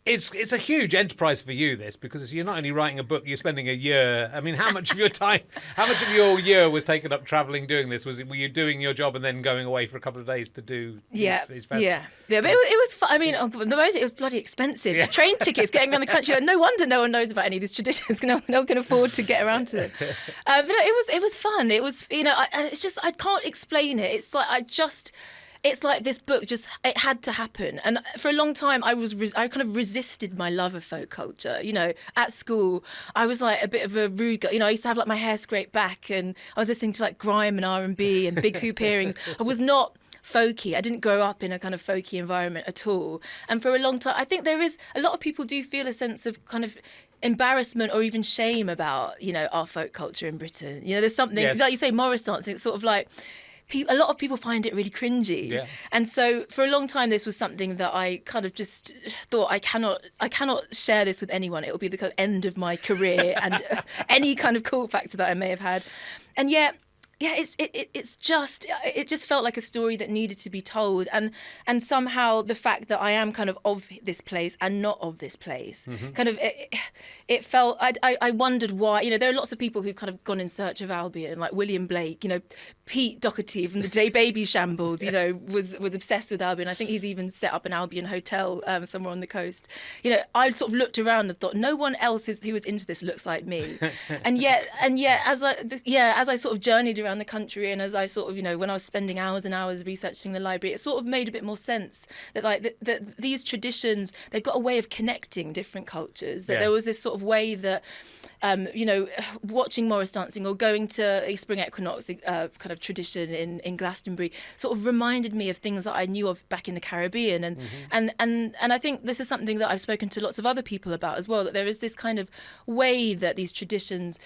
It's a huge enterprise for you, this, because you're not only writing a book, you're spending a year. I mean, how much of your year was taken up travelling doing this? Were you doing your job and then going away for a couple of days to do these festivals? Yeah. But it was fun. I mean, it was bloody expensive. The train tickets getting around the country. No wonder no one knows about any of these traditions. No one can afford to get around to them. But no, it was fun. It was, it's just, I can't explain it. It's like this book it had to happen. And for a long time, I kind of resisted my love of folk culture. At school, I was like a bit of a rude girl. I used to have like my hair scraped back, and I was listening to like grime and R&B and big hoop earrings. I was not folky. I didn't grow up in a kind of folky environment at all. And for a long time, I think a lot of people do feel a sense of kind of embarrassment or even shame about, our folk culture in Britain. There's something, like you say, Morris dancing, it's sort of like, a lot of people find it really cringy. Yeah. And so for a long time, this was something that I kind of just thought, I cannot share this with anyone. It will be the kind of end of my career and any kind of cool factor that I may have had. And yet, it just felt like a story that needed to be told, and somehow the fact that I am kind of this place and not of this place, kind of it felt. I wondered why. There are lots of people who've kind of gone in search of Albion, like William Blake. Pete Doherty from the Baby Shambles. Was obsessed with Albion. I think he's even set up an Albion hotel somewhere on the coast. I sort of looked around and thought, no one else who was into this looks like me, and yet as I sort of journeyed around the country, and as I sort of, when I was spending hours and hours researching the library, it sort of made a bit more sense that that these traditions, they've got a way of connecting different cultures, that there was this sort of way that, watching Morris dancing or going to a spring equinox kind of tradition in Glastonbury sort of reminded me of things that I knew of back in the Caribbean. And I think this is something that I've spoken to lots of other people about as well, that there is this kind of way that these traditions,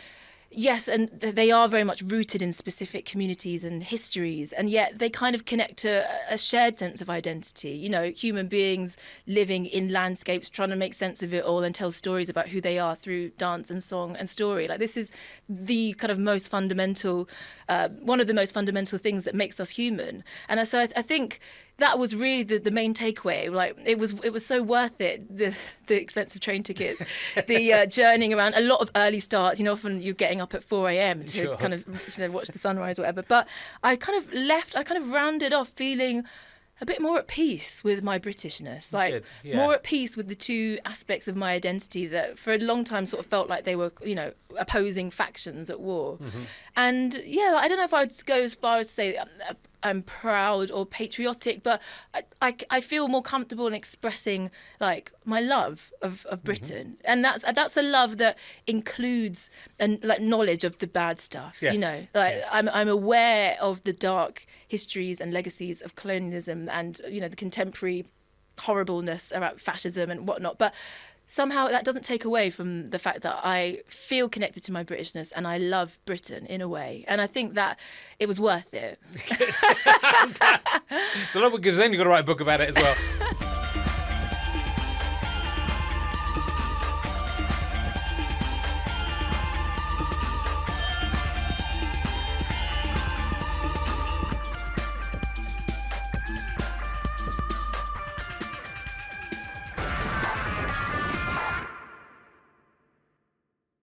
yes, and they are very much rooted in specific communities and histories, and yet they kind of connect to a shared sense of identity. Human beings living in landscapes, trying to make sense of it all and tell stories about who they are through dance and song and story. Like, this is the kind of most fundamental, one of the most fundamental things that makes us human. And so I think that was really the main takeaway. Like, it was so worth it, the expensive train tickets, the journeying around, a lot of early starts. Often you're getting up at 4 a.m. to kind of watch the sunrise or whatever. But I kind of rounded off feeling a bit more at peace with my Britishness, more at peace with the two aspects of my identity that for a long time sort of felt like they were, opposing factions at war. And I don't know if I would go as far as to say I'm proud or patriotic, but I feel more comfortable in expressing like my love of Britain, and that's a love that includes like knowledge of the bad stuff. I'm aware of the dark histories and legacies of colonialism and the contemporary horribleness about fascism and whatnot, but somehow that doesn't take away from the fact that I feel connected to my Britishness and I love Britain in a way. And I think that it was worth it. It's a lot, because then you've got to write a book about it as well.